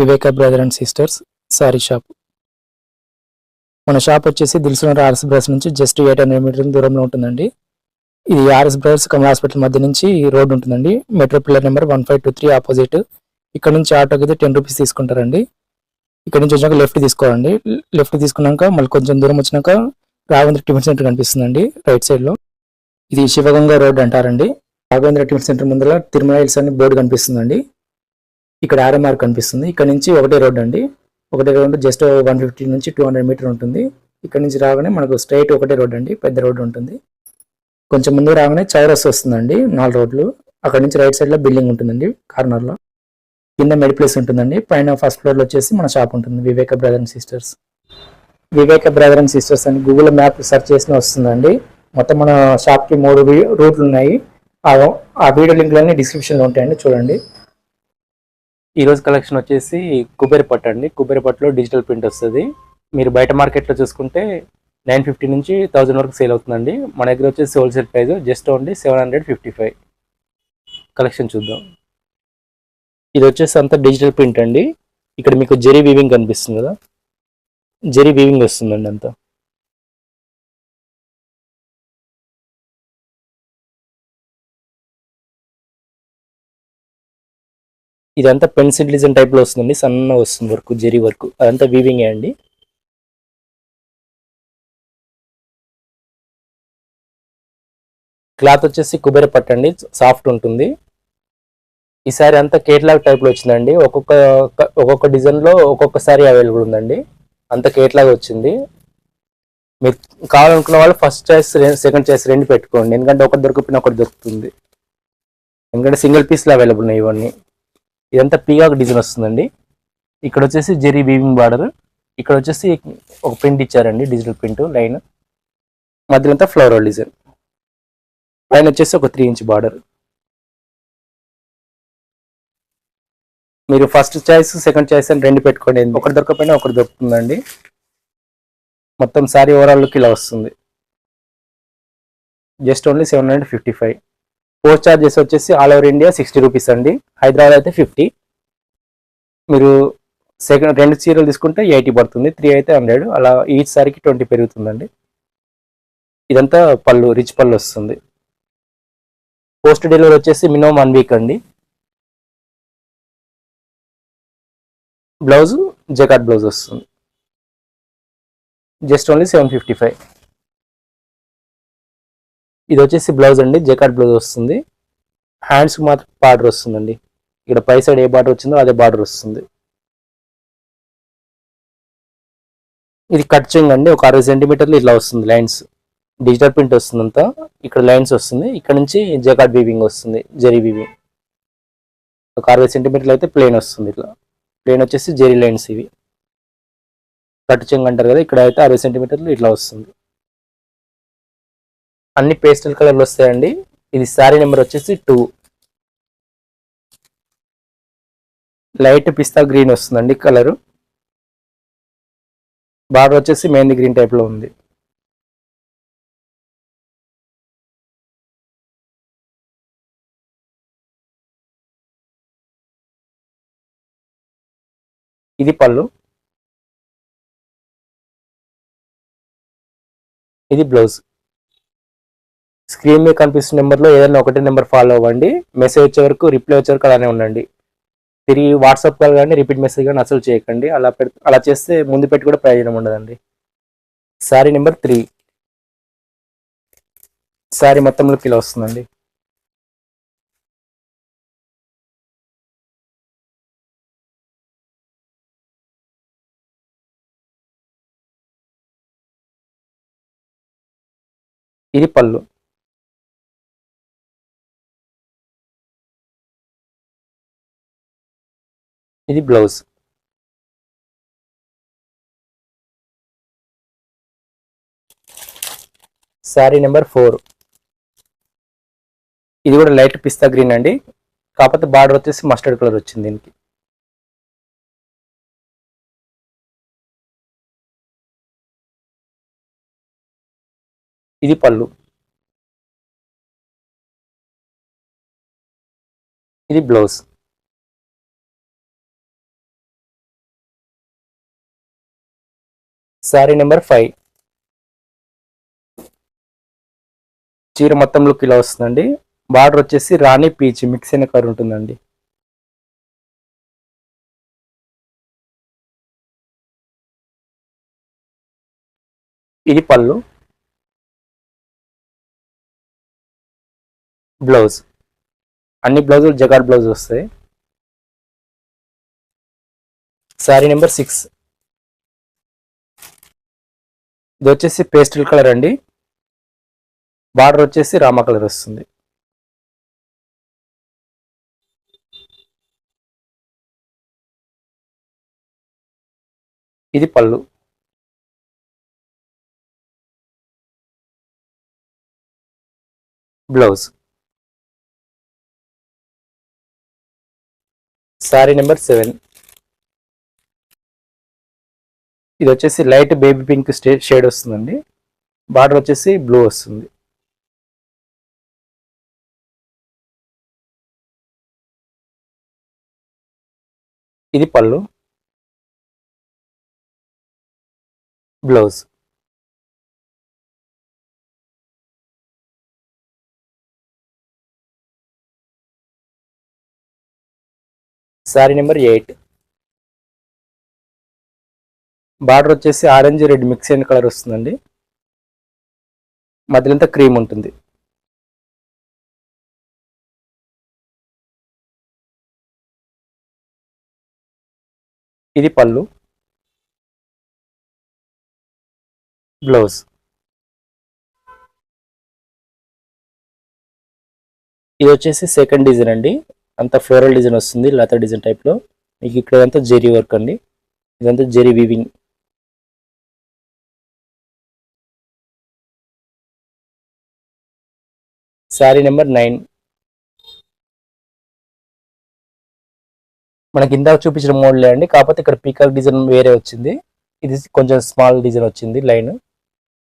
Viveka brother and sisters sari shop. మన shop వచ్చేసి Dilsukhnagar RS brothers నుంచి జస్ట్ 800 మీటర్ల దూరంలో ఉంటుందండి. ఇది ఆర్ఎస్ బ్రదర్స్ కమల్ హాస్పిటల్ మధ్య నుంచి రోడ్ ఉంటుందండి. Metro pillar number 1523 opposite. ఇక్కడ నుంచి ఆటోకి అయితే 10 రూపీస్ తీసుకుంటారండి. ఇక్కడ నుంచి వచ్చాక లెఫ్ట్ తీసుకోవాలండి. లెఫ్ట్ తీసుకున్నాక మళ్ళీ కొంచెం దూరం వచ్చినాక రాఘవేంద్ర టిఫిన్ సెంటర్ కనిపిస్తుందండి రైట్ సైడ్ లో. ఇది శివగంగా రోడ్ అంటారండి. రాఘవేంద్ర టిఫిన్ సెంటర్ ముందర తిరుమల హిల్స్ అని బోర్డు కనిపిస్తుందండి. ఇక్కడ ఆర్ఎంఆర్ కనిపిస్తుంది. ఇక్కడ నుంచి ఒకటే రోడ్ అండి. ఒకటే రోడ్ జస్ట్ 150 నుంచి 200 మీటర్ ఉంటుంది. ఇక్కడ నుంచి రాగానే మనకు స్ట్రైట్ ఒకటే రోడ్ అండి, పెద్ద రోడ్ ఉంటుంది. కొంచెం ముందు రాగానే చౌరస్ వస్తుందండి, 4 రోడ్లు. అక్కడ నుంచి రైట్ సైడ్ లో బిల్డింగ్ ఉంటుందండి కార్నర్ లో. కింద మెడ్ ప్లేస్ ఉంటుందండి. పైన ఫస్ట్ ఫ్లోర్ లో వచ్చేసి మన షాప్ ఉంటుంది, Viveka brother and sisters. Viveka brother and sisters అని గూగుల్ మ్యాప్ సెర్చ్ చేసిన వస్తుందండి. మొత్తం మన షాప్ కి 3 రూట్లు ఉన్నాయి. ఆ వీడియో లింక్లన్నీ డిస్క్రిప్షన్ లో ఉంటాయండి, చూడండి. ఈ రోజు కలెక్షన్ వచ్చేసి కుబేర్ పట్టు అండి. కుబేర్ పట్టులో డిజిటల్ ప్రింట్ వస్తుంది. మీరు బయట మార్కెట్లో చూసుకుంటే 950 నుంచి 1000 వరకు సేల్ అవుతుందండి. మన దగ్గర వచ్చేసి wholesale price just only 755. Collection చూద్దాం. ఇది వచ్చేసి అంతా డిజిటల్ ప్రింట్ అండి. ఇక్కడ మీకు జెరీ వీవింగ్ కనిపిస్తుంది కదా, జెరీ వీవింగ్ వస్తుందండి అంతా. ఇదంతా పెన్సిల్ డిజైన్ టైప్ లో వస్తుందండి, సన్న వస్తుంది వర్క్, జెరీ వర్క్, అదంతా వీవింగ్ అండి. క్లాత్ వచ్చేసి కుబేర పట్టు అండి, సాఫ్ట్ ఉంటుంది. ఈ సారీ అంతా కేట్లాగ్ టైప్ లో వచ్చిందండి. ఒక్కొక్క డిజైన్ లో ఒక్కొక్క సారీ అవైలబుల్ ఉందండి. అంత కేట్లాగ్ వచ్చింది. మీరు కావాలనుకున్న వాళ్ళు ఫస్ట్ చాయిస్ సెకండ్ చాయిస్ రెండు పెట్టుకోండి, ఎందుకంటే ఒకటి దొరికిపోయినా ఒకటి దొరుకుతుంది. ఎందుకంటే సింగిల్ పీస్లో అవైలబుల్ ఉన్నాయి ఇవన్నీ. ఇదంతా పీకాక్ డిజైన్ వస్తుందండి. ఇక్కడ వచ్చేసి జెరీ వీవింగ్ బార్డర్, ఇక్కడ వచ్చేసి ఒక ప్రింట్ ఇచ్చారండి, డిజిటల్ ప్రింట్ లైన్, మధ్యలో అంతా ఫ్లోరల్ డిజైన్, పైన వచ్చేసి ఒక 3 ఇంచ్ బార్డర్. మీరు ఫస్ట్ చాయిస్ సెకండ్ చాయిస్ అని రెండు పెట్టుకోండి, ఒకటి దొరకపోయినా ఒకటి దొరుకుతుందండి. మొత్తం సారీ ఓవరాల్ లుక్ ఇలా వస్తుంది. Just only 755. పోస్ట్ చార్జెస్ వచ్చేసి ఆల్ ఓవర్ ఇండియా 60 రూపీస్ అండి. హైదరాబాద్ అయితే 50. మీరు సెకండ్ 2 చీరలు తీసుకుంటే 80 పడుతుంది, 3 అయితే 100. అలా ఈచ్ సారికి 20 పెరుగుతుందండి. ఇదంతా పళ్ళు, రిచ్ పళ్ళు వస్తుంది. పోస్ట్ డెలివరీ వచ్చేసి మినిమం 1 వీక్ అండి. బ్లౌజ్ జకాట్ బ్లౌజ్ వస్తుంది. Just only 755. ఇది వచ్చేసి బ్లౌజ్ అండి, జకాట్ బ్లౌజ్ వస్తుంది. హ్యాండ్స్కి మాత్రం బార్డర్ వస్తుందండి. ఇక్కడ పై సైడ్ ఏ బార్డర్ వచ్చిందో అదే బార్డర్ వస్తుంది. ఇది కట్ చెంగ్ అండి, ఒక 60 సెంటీమీటర్లు ఇట్లా వస్తుంది లైన్స్. డిజిటల్ ప్రింట్ వస్తుంది అంతా. ఇక్కడ లైన్స్ వస్తుంది, ఇక్కడ నుంచి జకాట్ వీవింగ్ వస్తుంది, జెరీ వీవింగ్. ఒక 60 సెంటీమీటర్లు అయితే ప్లేన్ వస్తుంది. ఇట్లా ప్లేన్ వచ్చేసి జెరీ లైన్స్ ఇవి. కట్ చెంగ్ అంటారు కదా, ఇక్కడ అయితే 60 సెంటీమీటర్లు ఇట్లా వస్తుంది. అన్ని పేస్టల్ కలర్లు వస్తాయండి. ఇది శారీ నెంబర్ వచ్చేసి 2. లైట్ పిస్తా గ్రీన్ వస్తుందండి కలరు. బార్డర్ వచ్చేసి మెహందీ గ్రీన్ టైప్ లో ఉంది. ఇది పళ్ళు, ఇది బ్లౌజ్. స్క్రీన్ మీద కనిపిస్తున్న నెంబర్లో ఏదైనా ఒకటే నెంబర్ ఫాలో అవ్వండి. మెసేజ్ వచ్చే వరకు, రిప్లై వచ్చే వరకు అలానే ఉండండి. తిరిగి వాట్సాప్ కాల్ కానీ రిపీట్ మెసేజ్ కానీ అసలు చేయకండి. అలా చేస్తే ముందు పెట్టి కూడా ప్రయోజనం ఉండదండి. శారీ నెంబర్ 3. శారీ మొత్తంలోకి ఇలా వస్తుందండి. ఇది పళ్ళు, ఇది బ్లౌజ్. శారీ నెంబర్ 4. ఇది కూడా లైట్ పిస్తా గ్రీన్ అండి, కాకపోతే బార్డర్ వచ్చేసి మస్టర్డ్ కలర్ వచ్చింది దీనికి. ఇది పళ్ళు, ఇది బ్లౌజ్. శారీ నెంబర్ 5. చీర మొత్తం లుక్ ఇలా వస్తుందండి. బార్డర్ వచ్చేసి రాణి పీచ్ మిక్స్ అయిన కలర్ ఉంటుందండి. ఇది పళ్ళు. బ్లౌజ్ అన్ని బ్లౌజులు జగాడ్ బ్లౌజ్ వస్తాయి. శారీ నెంబర్ 6. ఇది వచ్చేసి పేస్టల్ కలర్ అండి. బార్డర్ వచ్చేసి రామా కలర్ వస్తుంది. ఇది పళ్ళు. బ్లౌజ్. శారీ నెంబర్ 7. ఇది వచ్చేసి లైట్ బేబీ పింక్ షేడ్ వస్తుందండి. బార్డర్ వచ్చేసి బ్లూ వస్తుంది. ఇది పళ్ళు. బ్లౌజ్. శారీ నెంబర్ 8. బార్డర్ వచ్చేసి ఆరెంజ్ రెడ్ మిక్స్ అయిన కలర్ వస్తుందండి. మధ్యలో క్రీమ్ ఉంటుంది. ఇది పళ్ళు. బ్లౌజ్. ఇది వచ్చేసి సెకండ్ డిజైన్ అండి. అంతా ఫ్లోరల్ డిజైన్ వస్తుంది, లతా డిజైన్ టైప్ లో. మీకు ఇక్కడ అంతా జెరీ వర్క్ అండి. ఇదంతా జెరీ వీవింగ్. శారీ నెంబర్ 9. మనకి ఇందాక చూపించిన మోడలే అండి, కాకపోతే ఇక్కడ పీకాక్ డిజైన్ వేరే వచ్చింది. ఇది కొంచెం స్మాల్ డిజైన్ వచ్చింది లైన్.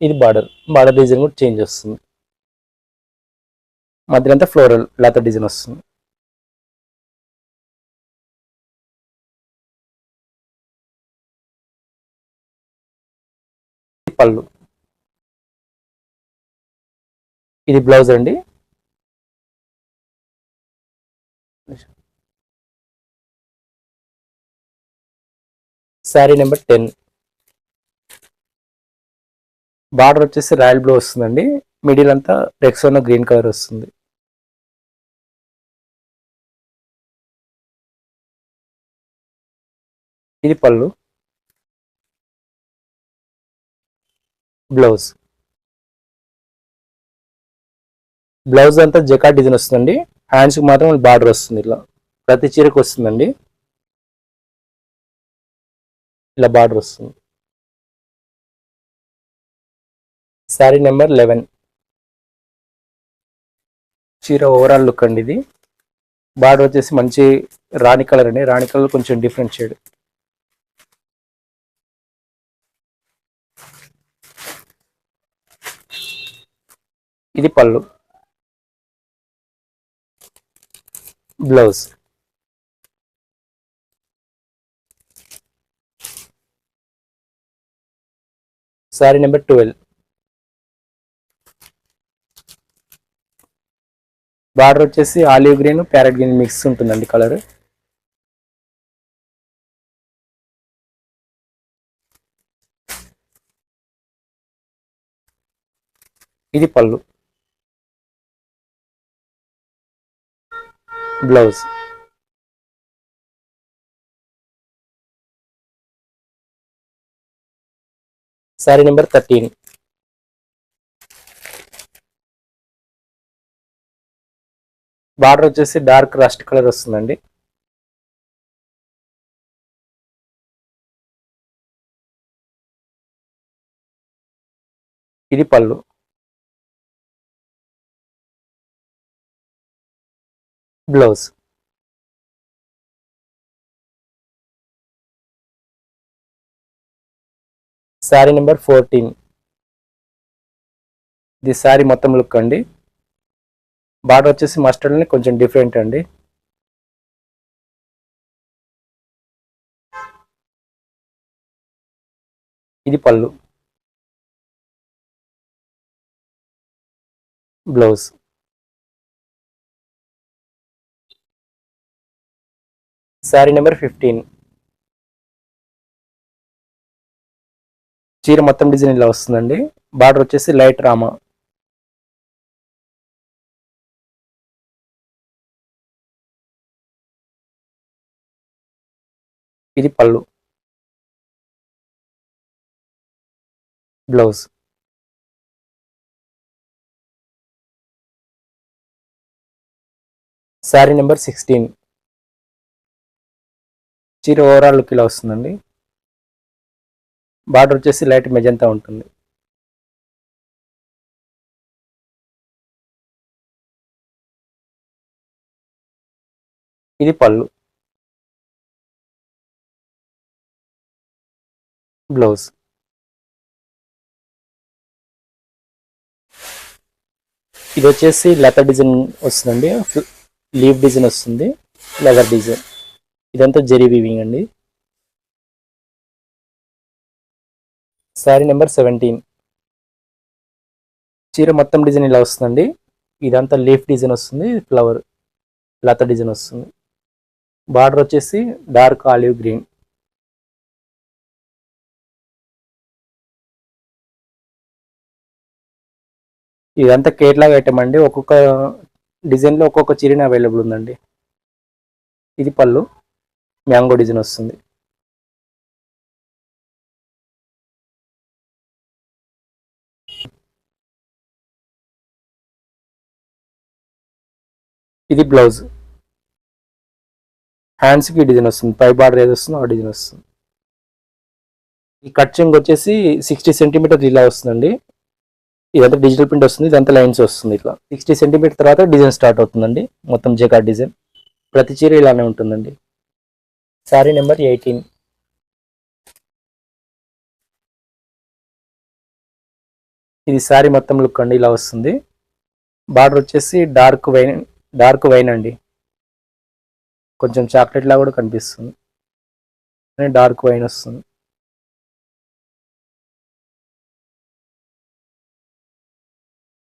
ఇది బార్డర్ డిజైన్ కూడా చేంజ్ వస్తుంది. మధ్యలో అంతా ఫ్లోరల్ లతా డిజైన్ వస్తుంది. పళ్ళు. ఇది బ్లౌజ్ అండి. శారీ నెంబర్ 10. బార్డర్ వచ్చేసి రాయల్ బ్లూ వస్తుందండి. మిడిల్ అంతా రెక్సోనా గ్రీన్ కలర్ వస్తుంది. ఇది పళ్ళు. బ్లౌజ్. బ్లౌజ్ అంతా జకాట్ డిజైన్ వస్తుందండి. హ్యాండ్స్ కి మాత్రం బార్డర్ వస్తుంది. ఇలా ప్రతి చీరకు వస్తుందండి. ఇలా బార్డర్ వస్తుంది. శారీ నెంబర్ 11. చీర ఓవరాల్ లుక్ అండి ఇది. బార్డర్ వచ్చేసి మంచి రాణి కలర్ అండి. రాణి కలర్ కొంచెం డిఫరెంట్ షేడ్. ఇది పళ్ళు. బ్లౌజ్. శారీ నెంబర్ 12. బార్డర్ వచ్చేసి olive green parrot green mix ఉంటుందండి కలర్. ఇది పళ్ళు. బ్లౌజ్. శారీ నెంబర్ 13. బార్డర్ వచ్చేసి డార్క్ రస్ట్ కలర్ వస్తుందండి. ఇది పళ్ళు. బ్లౌజ్. శారీ నెంబర్ 14. ఇది శారీ మొత్తం లుక్ అండి. బార్డర్ వచ్చేసి మస్టర్డ్ కొంచెం డిఫరెంట్ అండి. ఇది పళ్ళు. బ్లౌజ్. శారీ నెంబర్ 15. చీర మొత్తం డిజైన్ ఇలా వస్తుందండి. బార్డర్ వచ్చేసి లైట్ రామా. ఇది పళ్ళు. బ్లౌజ్. శారీ నెంబర్ 16. చీర ఓవరాల్ లుక్ ఇలా వస్తుందండి. బార్డర్ వచ్చేసి లైట్ మెజంతా ఉంటుంది. ఇది పళ్ళు. బ్లౌజ్. ఇది వచ్చేసి లత డిజైన్ వస్తుందండి. లీవ్ డిజైన్ వస్తుంది, లెదర్ డిజైన్. ఇదంతా జెరీ వీవింగ్ అండి. శారీ నెంబర్ 17. చీర మొత్తం డిజైన్ ఇలా వస్తుందండి. ఇదంతా లీఫ్ డిజైన్ వస్తుంది, ఫ్లవర్ లత డిజైన్ వస్తుంది. బార్డర్ వచ్చేసి డార్క్ ఆలివ్ గ్రీన్. ఇదంతా కేట్లాగా ఐటమ్ అండి. ఒక్కొక్క డిజైన్లో ఒక్కొక్క చీరని అవైలబుల్ ఉందండి. ఇది పళ్ళు, మ్యాంగో డిజైన్ వస్తుంది. ఇది బ్లౌజ్. హ్యాండ్స్కి డిజైన్ వస్తుంది, పై బార్డర్ ఏది వస్తుందో ఆ డిజైన్ వస్తుంది. ఈ కట్చింగ్ వచ్చేసి 60 సెంటీమీటర్ ఇలా వస్తుందండి. ఇదంతా డిజిటల్ ప్రింట్ వస్తుంది, ఇదంతా లైన్స్ వస్తుంది. ఇట్లా 60 సెంటీమీటర్ తర్వాత డిజైన్ స్టార్ట్ అవుతుందండి. మొత్తం జెకార్డ్ డిజైన్. ప్రతి చీర ఇలానే ఉంటుందండి. శారీ నెంబర్ 18. ఇది శారీ మొత్తం లుక్ అండి, ఇలా వస్తుంది. బార్డర్ వచ్చేసి డార్క్ వైన్ అండి. కొంచెం చాక్లెట్ లా కూడా కనిపిస్తుంది, డార్క్ వైన్ వస్తుంది.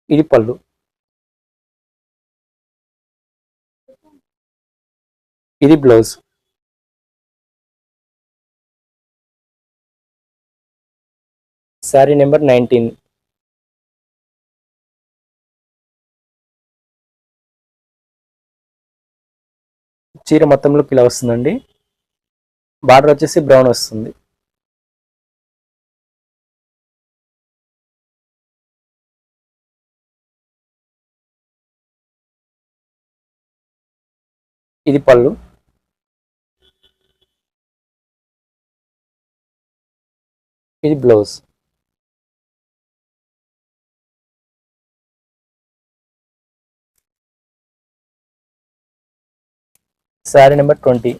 ఇది పళ్ళు. ఇది బ్లౌజ్. శారీ నెంబర్ 19. చీర మొత్తంలో ఇలా వస్తుందండి. బార్డర్ వచ్చేసి బ్రౌన్ వస్తుంది. ఇది పళ్ళు. ఇది బ్లౌజ్. శారీ నెంబర్ 20.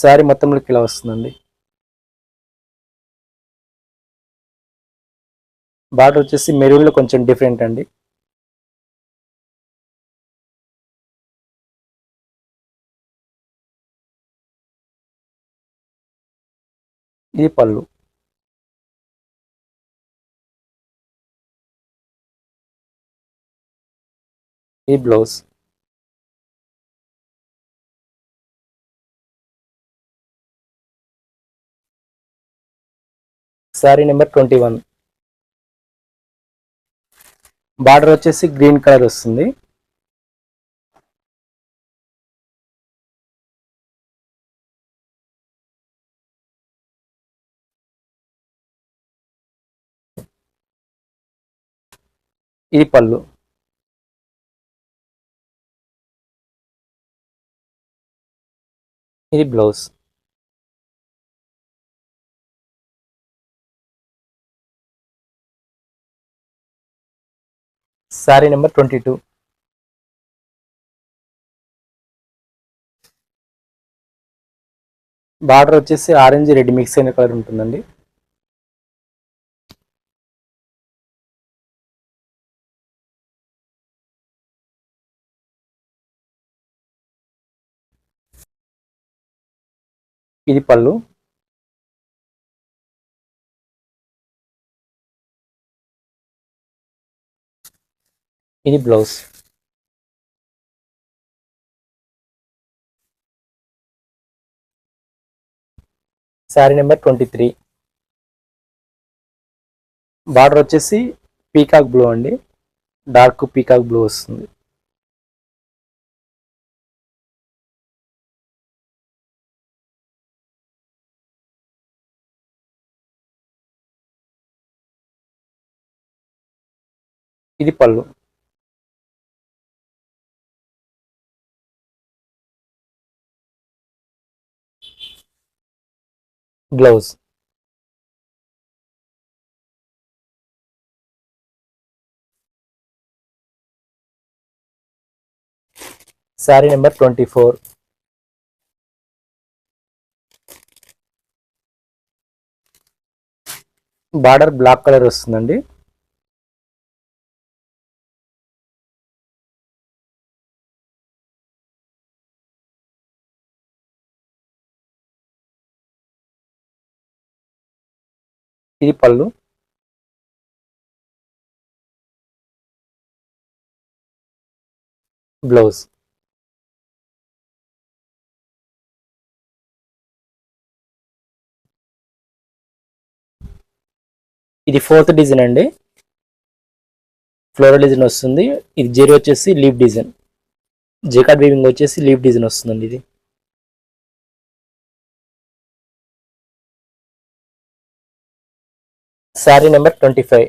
శారీ మొత్తంలో ఇలా వస్తుందండి. బార్డర్ వచ్చేసి మెరూన్లో కొంచెం డిఫరెంట్ అండి. ఇది పళ్ళు. ఇది బ్లౌజ్. శారీ నెంబర్ 21. బార్డర్ వచ్చేసి గ్రీన్ కలర్ వస్తుంది. ఇది పళ్ళు. ఇది బ్లౌజ్. శారీ నెంబర్ 22. బార్డర్ వచ్చేసి ఆరెంజ్ రెడ్ మిక్స్ అయిన కలర్ ఉంటుందండి. ఇది పళ్ళు. ఇది బ్లౌజ్. శారీ నెంబర్ 23. బార్డర్ వచ్చేసి పీకాక్ బ్లూ అండి, డార్క్ పీకాక్ బ్లూ వస్తుంది. ఇది పళ్ళు. Blouse. Sari number 24. Border black colour వస్తుందండి. ఇది పళ్ళు. బ్లౌజ్. ఇది 4th డిజైన్ అండి, ఫ్లోరల్ డిజైన్ వస్తుంది. ఇది జెరీ వచ్చేసి లీఫ్ డిజైన్, జేకార్డ్ వీవింగ్ వచ్చేసి లీఫ్ డిజైన్ వస్తుందండి. ఇది శారీ నెంబర్ 25.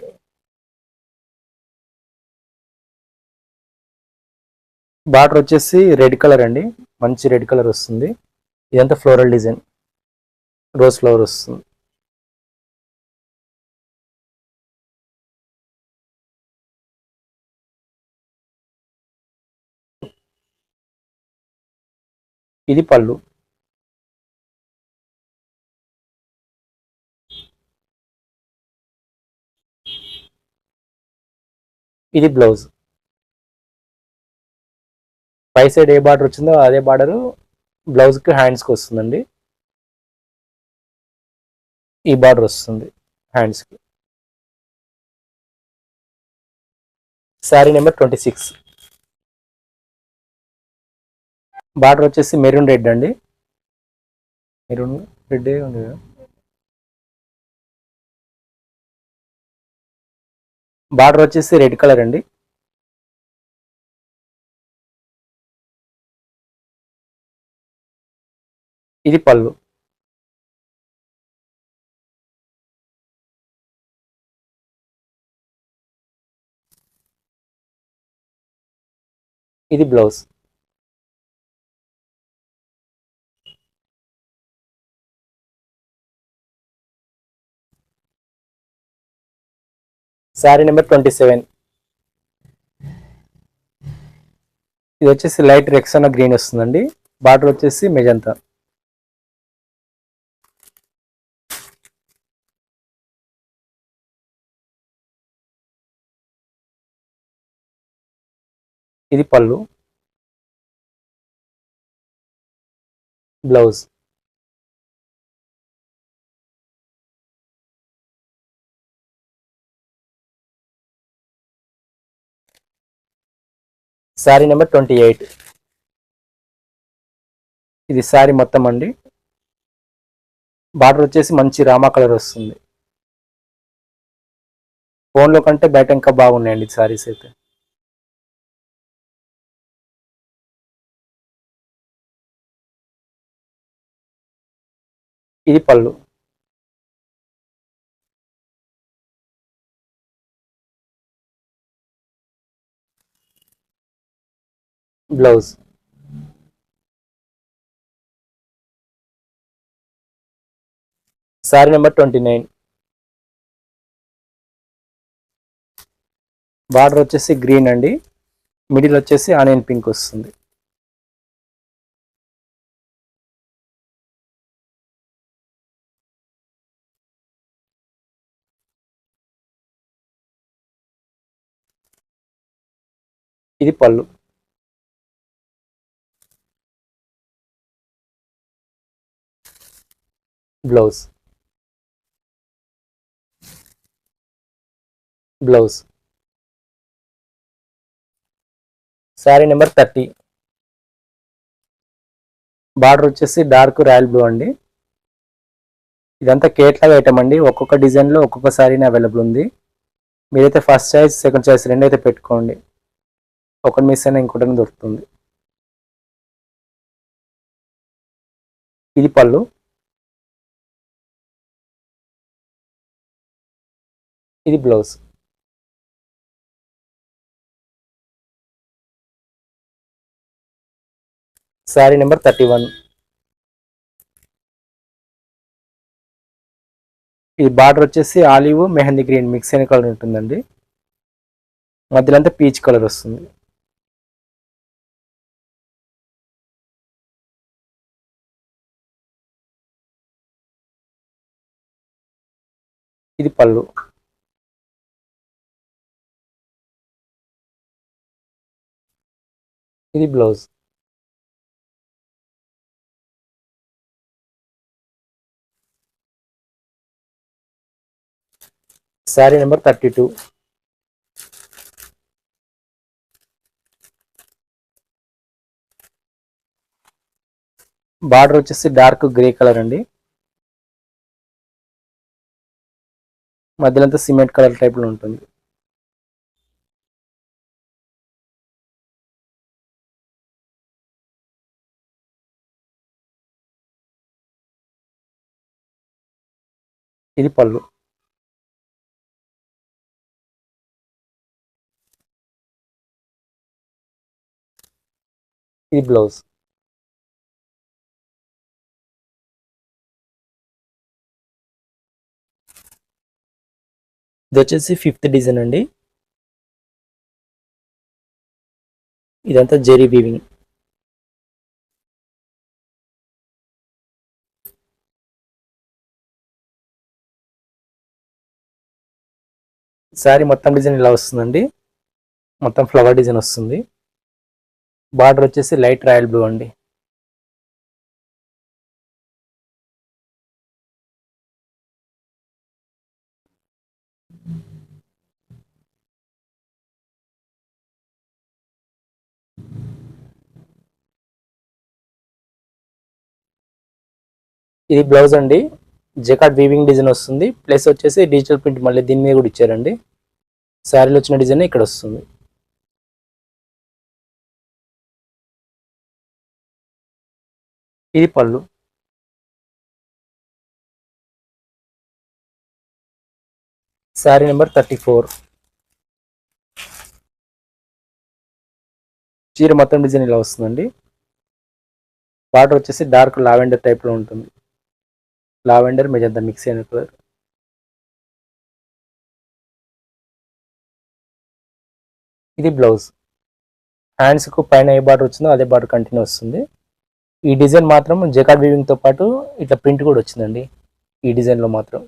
బార్డర్ వచ్చేసి రెడ్ కలర్ అండి, మంచి రెడ్ కలర్ వస్తుంది. ఇదంతా ఫ్లోరల్ డిజైన్, రోజ్ ఫ్లవర్ వస్తుంది. ఇది పళ్ళు. ఇది బ్లౌజ్. పై సైడ్ ఏ బార్డర్ వచ్చిందో అదే బార్డర్ బ్లౌజ్కి హ్యాండ్స్కి వస్తుందండి. ఈ బార్డర్ వస్తుంది హ్యాండ్స్కి. శారీ నెంబర్ 26. బార్డర్ వచ్చేసి మెరూన్ రెడ్ అండి, మెరూన్ రెడ్ ఉంది కదా. బార్డర్ వచ్చేసి రెడ్ కలర్ అండి. ఇది పళ్ళు. ఇది బ్లౌజ్. శారీ నెంబర్ 27. ఇది వచ్చేసి లైట్ రెక్సానా గ్రీన్ వస్తుందండి, బార్డర్ వచ్చేసి మెజంతా. ఇది పళ్ళు. బ్లౌజ్. శారీ నెంబర్ 28. ఇది శారీ మొత్తం అండి, బార్డర్ వచ్చేసి మంచి రామా కలర్ వస్తుంది. ఫోన్లో కంటే బయట ఇంకా బాగున్నాయండి శారీస్ అయితే. ఇది పళ్ళు. బ్లౌజ్. శారీ నెంబర్ 29. బార్డర్ వచ్చేసి గ్రీన్ అండి, మిడిల్ వచ్చేసి ఆనియన్ పింక్ వస్తుంది. ఇది పళ్ళు. Blouse. Blouse. Sari number 30. Border వచ్చేసి డార్క్ రాయల్ బ్లూ అండి. ఇదంతా కేట్లాగ్ ఐటమ్ అండి. ఒక్కొక్క డిజైన్లో ఒక్కొక్క శారీని అవైలబుల్ ఉంది. మీరైతే ఫస్ట్ చాయిస్ సెకండ్ చాయిస్ రెండు అయితే పెట్టుకోండి. ఒకటి మిస్ అయినా ఇంకోటి దొరుకుతుంది. ఇది పళ్ళు. ఇది బ్లౌజ్. శారీ నెంబర్ 31. ఈ బార్డర్ వచ్చేసి ఆలివ్ మెహందీ గ్రీన్ మిక్స్ అయిన కలర్ ఉంటుందండి. మధ్యలో అంతా పీచ్ కలర్ వస్తుంది. ఇది పళ్ళు. ఇది బ్లౌజ్. శారీ నెంబర్ 32. బార్డర్ వచ్చేసి డార్క్ గ్రే కలర్ అండి. మధ్యలో అంతా సిమెంట్ కలర్ టైప్ లో ఉంటుంది. ఇది పళ్ళు. ఇది బ్లౌజ్. ఇది వచ్చేసి 5th డిజైన్ అండి. ఇదంతా జెరీ వీవింగ్. శారీ మొత్తం డిజైన్ ఇలా వస్తుందండి. మొత్తం ఫ్లవర్ డిజైన్ వస్తుంది. బార్డర్ వచ్చేసి లైట్ రాయల్ బ్లూ అండి. ఇది బ్లౌజ్ అండి. జకార్డ్ వీవింగ్ డిజైన్ వస్తుంది. ప్లస్ వచ్చేసి డిజిటల్ ప్రింట్ మళ్ళీ దీని మీద కూడా ఇచ్చారండి. శారీలో వచ్చిన డిజైన్ ఇక్కడ వస్తుంది. ఇది పళ్ళు. శారీ నెంబర్ 34. చీర మొత్తం డిజైన్ ఇలా వస్తుందండి. బార్డర్ వచ్చేసి డార్క్ లావెండర్ టైప్ లో ఉంటుంది. లావెండర్ మెజంతా మిక్స్ అయిన కలర్. ఇది బ్లౌజ్. హ్యాండ్స్ కు పైన ఏ బార్డర్ వచ్చిందో అదే బార్డర్ కంటిన్యూ వస్తుంది. ఈ డిజైన్ మాత్రం జకార్డ్ వీవింగ్ తో పాటు ఇట్లా ప్రింట్ కూడా వచ్చిందండి. ఈ డిజైన్ లో మాత్రం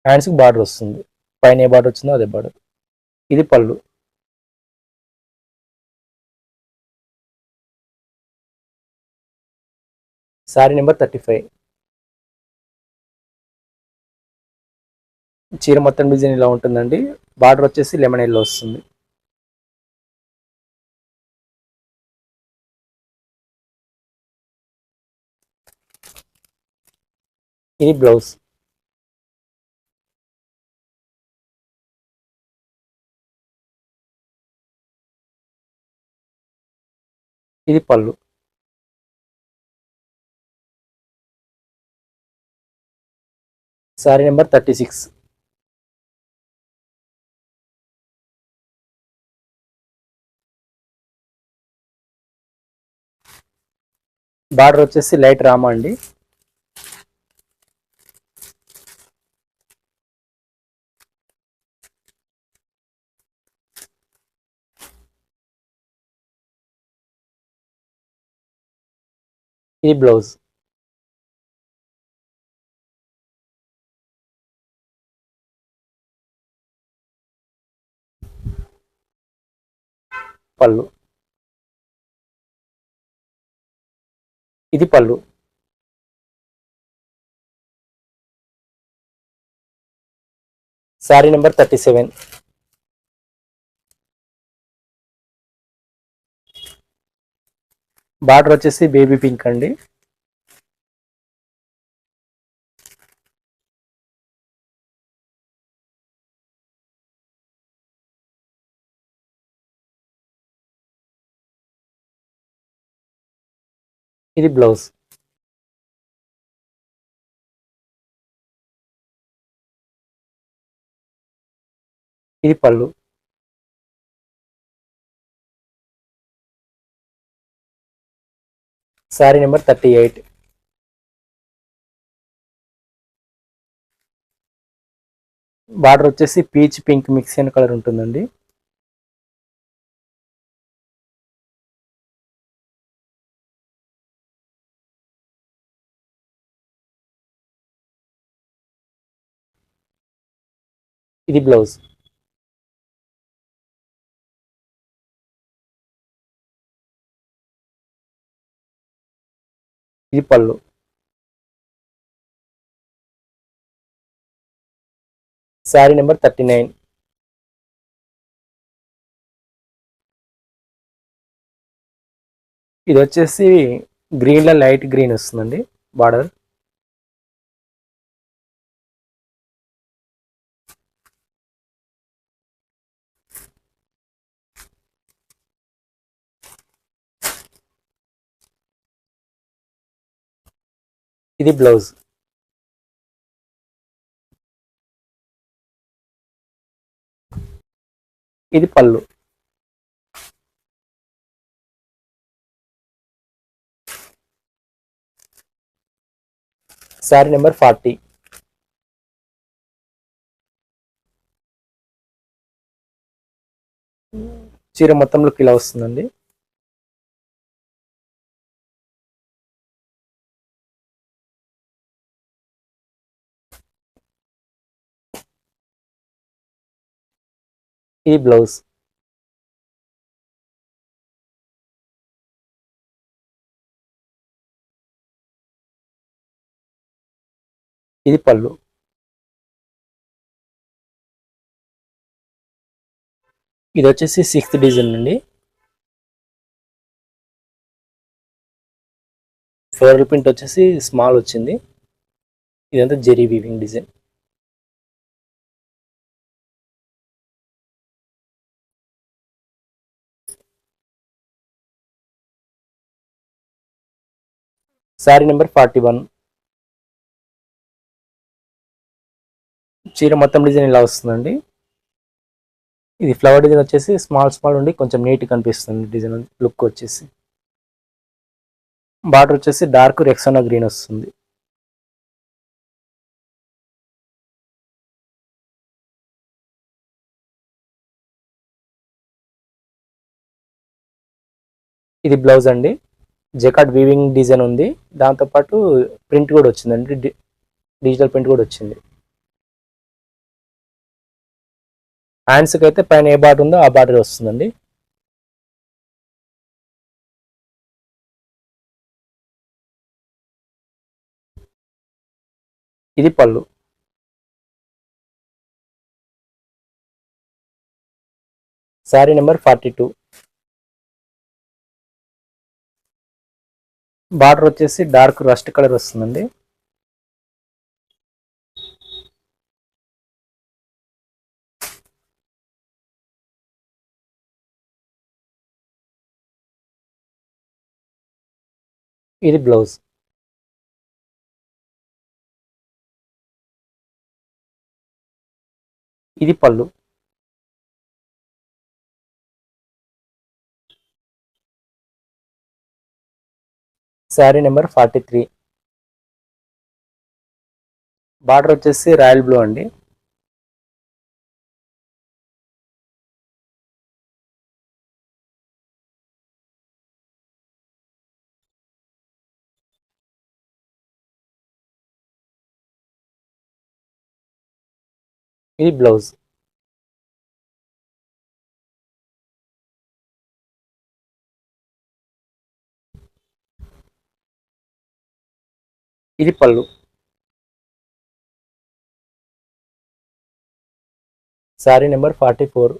హ్యాండ్స్ కి బార్డర్ వస్తుంది. పైన ఏ బార్డర్ వచ్చిందో అదే బార్డర్. ఇది పళ్ళు. శారీ నెంబర్ 35. చీర మొత్తం డిజైన్ ఇలా ఉంటుందండి. బార్డర్ వచ్చేసి లెమన్ ఎల్లో వస్తుంది. ఇది బ్లౌజ్. ఇది పళ్ళు. శారీ నెంబర్ 36. బార్డర్ వచ్చేసి లైట్ రామా అండి. ఇది బ్లౌజ్. పళ్ళు. ఇది పళ్ళు. శారీ నెంబర్ 37. బార్డర్ వచ్చేసి బేబీ పింక్ అండి. ఇది బ్లౌజ్. ఇది పళ్ళు. శారీ నెంబర్ 38. బార్డర్ వచ్చేసి పీచ్ పింక్ మిక్స్ అయిన కలర్ ఉంటుందండి. ఇది బ్లౌజ్. ఇది పళ్ళు. శారీ నెంబర్ 39. ఇది వచ్చేసి గ్రీన్లో లైట్ గ్రీన్ వస్తుందండి బార్డర్. ఇది బ్లౌజ్. ఇది పళ్ళు. శారీ నెంబర్ 40. చీర మొత్తంలోకి ఇలా వస్తుందండి. ఈ బ్లౌజ్. ఇది పళ్ళు. ఇది వచ్చేసి 6th డిజైన్ అండి. ఫ్లోరల్ ప్రింట్ వచ్చేసి స్మాల్ వచ్చింది. ఇదంతా zari weaving design. Sari number 41. చీర మొత్తం డిజైన్ ఇలా వస్తుందండి. ఇది ఫ్లవర్ డిజైన్ వచ్చేసి స్మాల్ ఉండి కొంచెం నీట్ కనిపిస్తుంది డిజైన్ లుక్ వచ్చేసి. బార్డర్ వచ్చేసి డార్క్ రెక్సానా గ్రీన్ వస్తుంది. ఇది బ్లౌజ్ అండి. జకార్డ్ వీవింగ్ డిజైన్ ఉంది, దాంతోపాటు ప్రింట్ కూడా వచ్చిందండి, డిజిటల్ ప్రింట్ కూడా వచ్చింది. హ్యాండ్స్కి అయితే పైన ఏ బార్డర్ ఉందో ఆ బార్డర్ వస్తుందండి. ఇది పళ్ళు. శారీ నెంబర్ 42. బార్డర్ వచ్చేసి డార్క్ రస్ట్ కలర్ వస్తుందండి. ఇది బ్లౌజ్. ఇది పళ్ళు. శారీ నెంబర్ 43. బార్డర్ వచ్చేసి రాయల్ బ్లూ అండి. ఇది బ్లౌజ్. ఇది పళ్ళు. శారీ నెంబర్ 44.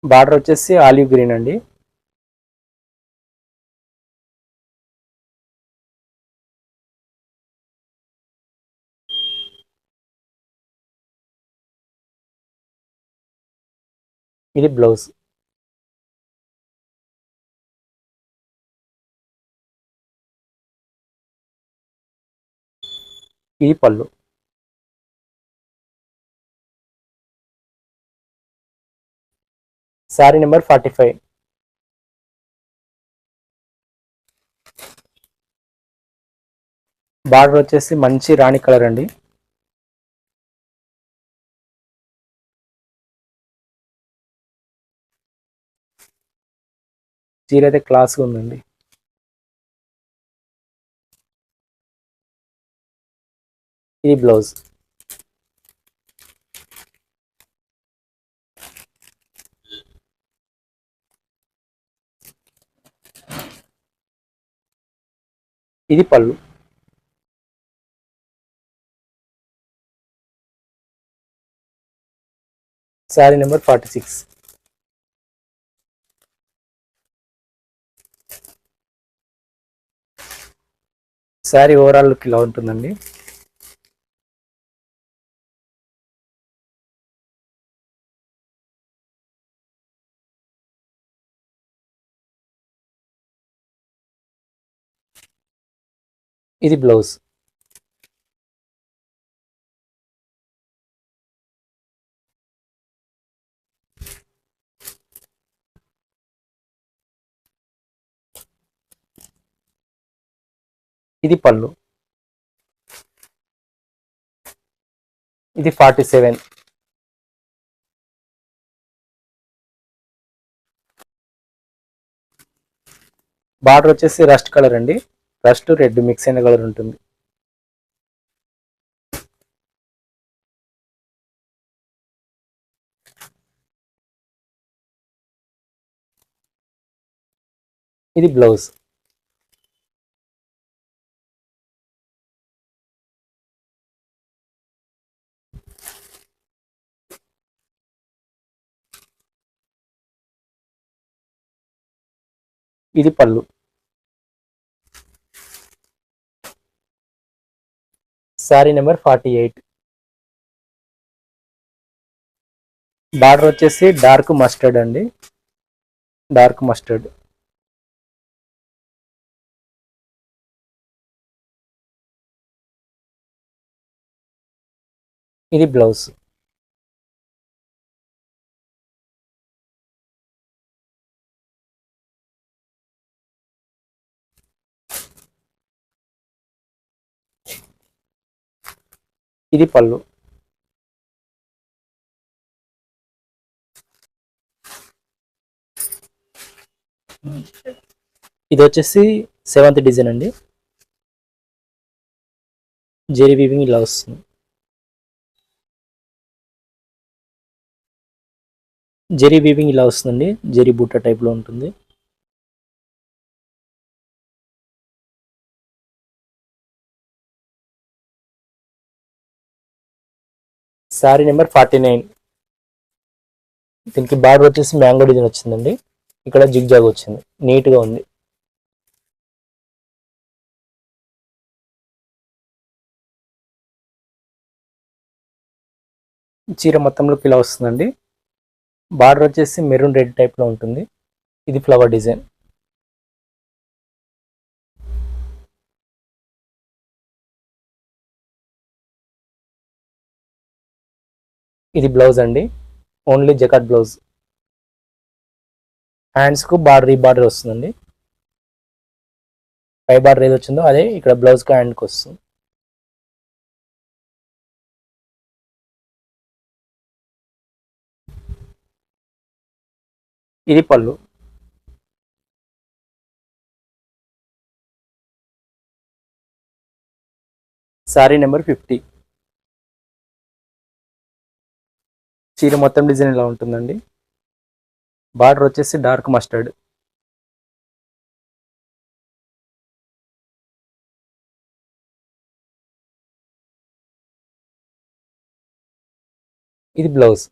బార్డర్ వచ్చేసి ఆలివ్ గ్రీన్ అండి. ఇది బ్లౌజ్. ఇది పళ్ళు. శారీ నెంబర్ 45. బార్డర్ వచ్చేసి మంచి రాణి కలర్ అండి. చీర అయితే క్లాస్గా ఉందండి. ఇది బ్లౌజ్. ఇది పళ్ళు. Sari number 46. Sari overall look ఇలా ఉంటుందండి. ఇది బ్లౌజ్. ఇది పళ్ళు. ఇది 47. బార్డర్ వచ్చేసి రస్ట్ కలర్ అండి. రస్ట్ రెడ్ మిక్స్ అయిన కలర్ ఉంటుంది. ఇది బ్లౌజ్. ఇది పళ్ళు. శారీ నెంబర్ 48. బార్డర్ వచ్చేసి డార్క్ మస్టర్డ్ అండి. Dark mustard. ఇది బ్లౌజ్. ఇది పళ్ళు. ఇది వచ్చేసి 7th డిజైన్ అండి. జెరీ వీవింగ్ ఇలా వస్తుంది. జెరీ వీవింగ్ ఇలా వస్తుందండి. జెరీ బుట్ట టైప్ లో ఉంటుంది. శారీ నెంబర్ 49. దీనికి బార్డర్ వచ్చేసి మ్యాంగో డిజైన్ వచ్చిందండి. ఇక్కడ జిగ్ జాగ్ వచ్చింది. నీట్ గా ఉంది. చీర మొత్తంలోకి ఇలా వస్తుందండి. బార్డర్ వచ్చేసి మెరూన్ రెడ్ టైప్ లో ఉంటుంది. ఇది ఫ్లవర్ డిజైన్. ఇది బ్లౌజ్ అండి. Only జకాట్ blouse. హ్యాండ్స్ కు బార్డర్ ఈ బార్డర్ వస్తుందండి. పై బార్డర్ ఏది వచ్చిందో అదే ఇక్కడ బ్లౌజ్ కు హ్యాండ్ కి వస్తుంది. ఇది పళ్ళు. శారీ నెంబర్ 50. చీర మొత్తం డిజైన్ ఇలా ఉంటుందండి. బార్డర్ వచ్చేసి డార్క్ మస్టర్డ్. ఇది బ్లౌజ్.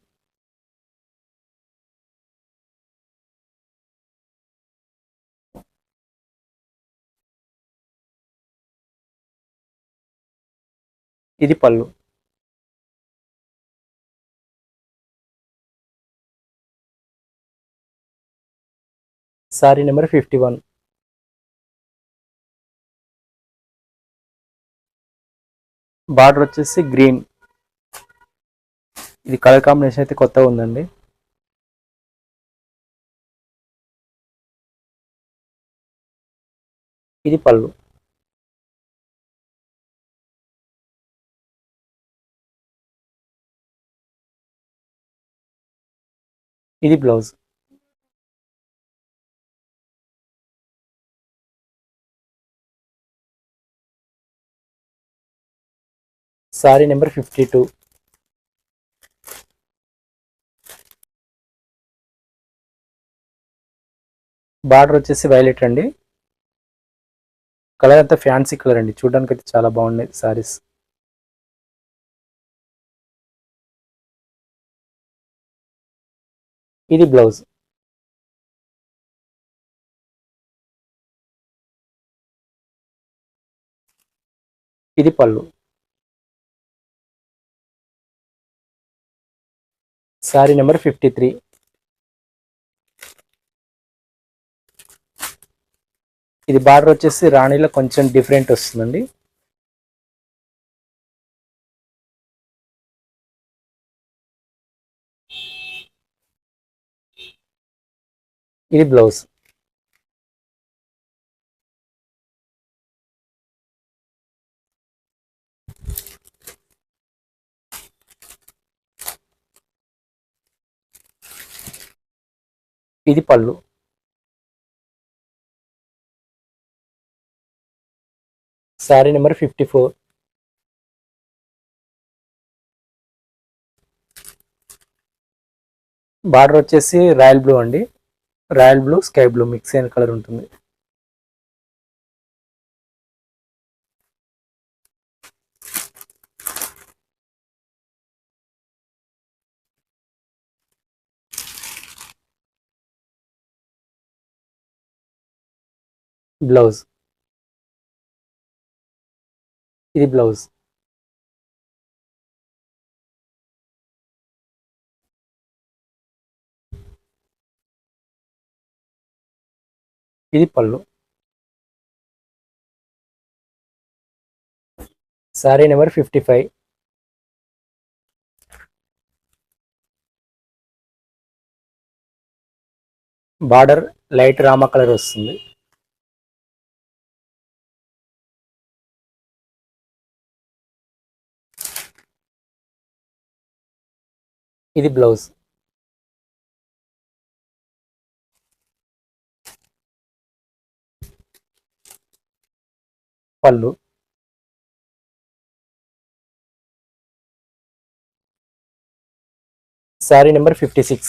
ఇది పళ్ళు. శారీ నెంబర్ 51. బార్డర్ వచ్చేసి గ్రీన్. ఇది కలర్ కాంబినేషన్ అయితే కొత్తగా ఉందండి. ఇది పళ్ళు. ఇది బ్లౌజ్. శారీ నెంబర్ 52. బార్డర్ వచ్చేసి వైలెట్ అండి. కలర్ అంతా ఫ్యాన్సీ కలర్ అండి, చూడడానికి అయితే చాలా బాగున్నాయి సారీస్. ఇది బ్లౌజ్. ఇది పళ్ళు. శారీ నెంబర్ 53. ఇది బార్డర్ వచ్చేసి రాణిలో కొంచెం డిఫరెంట్ వస్తుందండి. ఇది బ్లౌజ్. ఇది పళ్ళు. శారీ నెంబర్ 54. బార్డర్ వచ్చేసి రాయల్ బ్లూ అండి. Royal blue sky blue mix అయిన కలర్ ఉంటుంది. బ్లౌజ్. ఇది బ్లౌజ్. ఇది పళ్ళు. Sari number 55. Border light Rama colour వస్తుంది. ఇది బ్లౌజ్. పళ్ళు. శారీ నెంబర్ 56.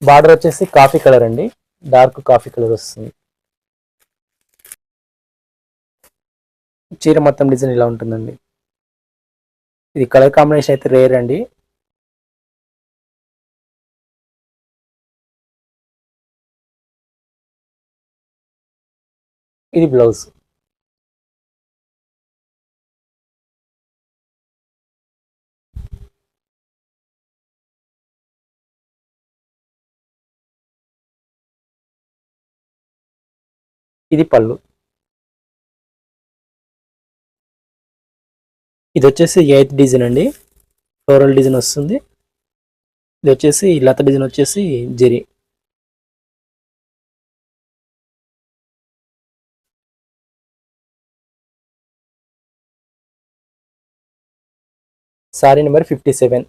బార్డర్ వచ్చేసి కాఫీ కలర్ అండి, డార్క్ కాఫీ కలర్ వస్తుంది. చీర మొత్తం డిజైన్ ఇలా ఉంటుందండి. ఇది కలర్ కాంబినేషన్ అయితే రేర్ అండి. ఇది బ్లౌజ్. ఇది పళ్ళు. ఇది వచ్చేసి 8th డిజైన్ అండి, ఫ్లోరల్ డిజైన్ వస్తుంది. ఇది వచ్చేసి లత డిజైన్ వచ్చేసి జెరీ. శారీ నెంబర్ 57.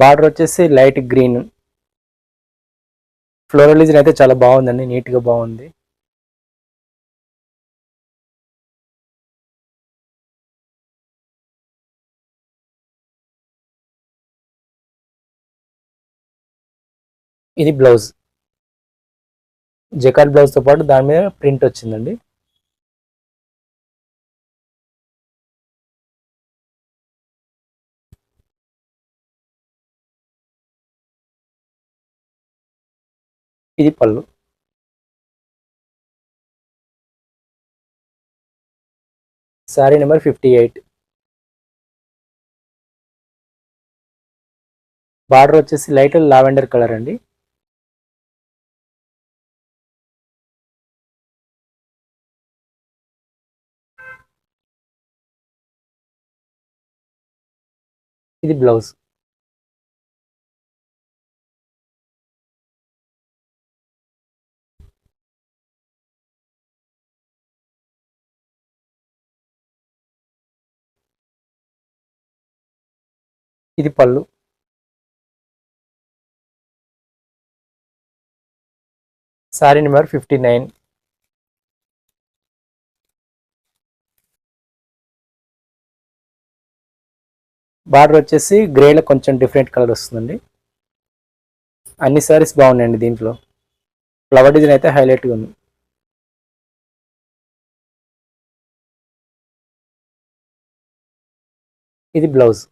బార్డర్ వచ్చేసి లైట్ గ్రీన్. ఫ్లోరల్ డిజైన్ అయితే చాలా బాగుందండి, నీట్గా బాగుంది. ఇది బ్లౌజ్. జకార్డ్ బ్లౌజ్తో పాటు దాని మీద ప్రింట్ వచ్చిందండి. ఇది పళ్ళు. శారీ నెంబర్ 58. బార్డర్ వచ్చేసి లైట్ లావెండర్ కలర్ అండి. ఇది బ్లౌజ్. ఇది పళ్ళు. Sorry number 59. బార్డర్ వచ్చేసి గ్రేలో కొంచెం డిఫరెంట్ కలర్ వస్తుందండి. అన్ని సారీస్ బాగున్నాయండి. దీంట్లో ఫ్లవర్ డిజైన్ అయితే హైలైట్గా ఉంది. ఇది బ్లౌజ్.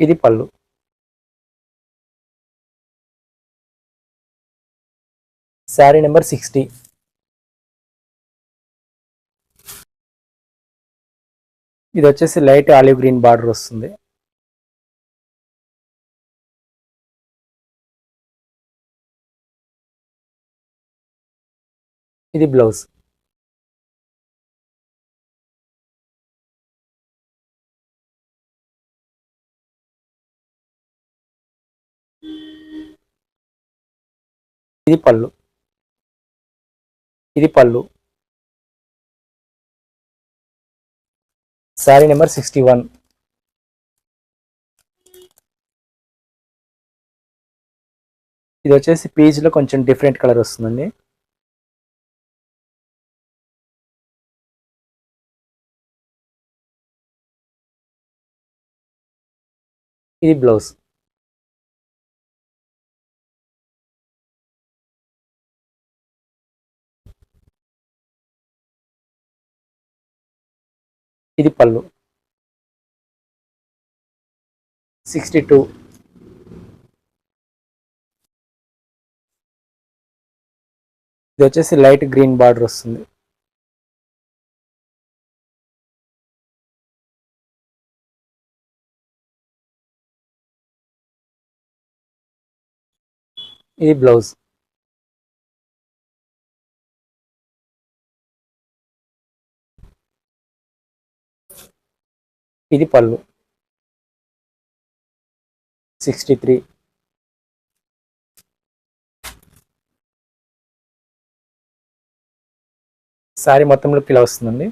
ఇది పళ్ళు. శారీ నెంబర్ 60. ఇది వచ్చేసి లైట్ ఆలివ్ గ్రీన్ బార్డర్ వస్తుంది. ఇది బ్లౌజ్. ఇది పళ్ళు. ఇది పళ్ళు. శారీ నెంబర్ 61. ఇది వచ్చేసి పీచ్ లో కొంచెం డిఫరెంట్ కలర్ వస్తుందండి. ఇది బ్లౌజ్. ఇది పళ్ళు. 62. ఇది వచ్చేసి లైట్ గ్రీన్ బార్డర్ వస్తుంది. ఇది బ్లౌజ్. ఇది పళ్ళు. 63. శారీ మొత్తంలో ఇలా వస్తుందండి.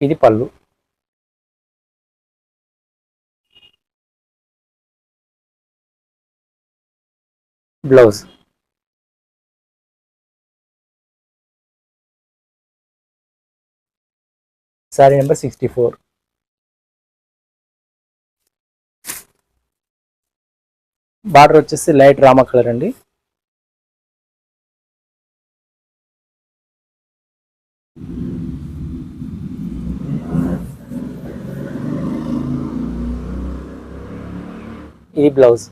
ఇది పళ్ళు. బ్లౌజ్. శారీ నెంబర్ 64. బార్డర్ వచ్చేసి లైట్ రామా కలర్ అండి. ఇది బ్లౌజ్.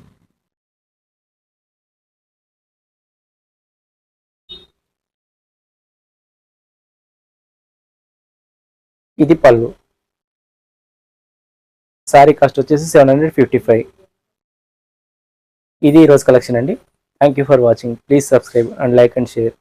ఇది పళ్ళు. శారీ కాస్ట్ వచ్చేసి 755. ఇది ఈరోజు కలెక్షన్ అండి. Thank you for watching. Please subscribe and like and share.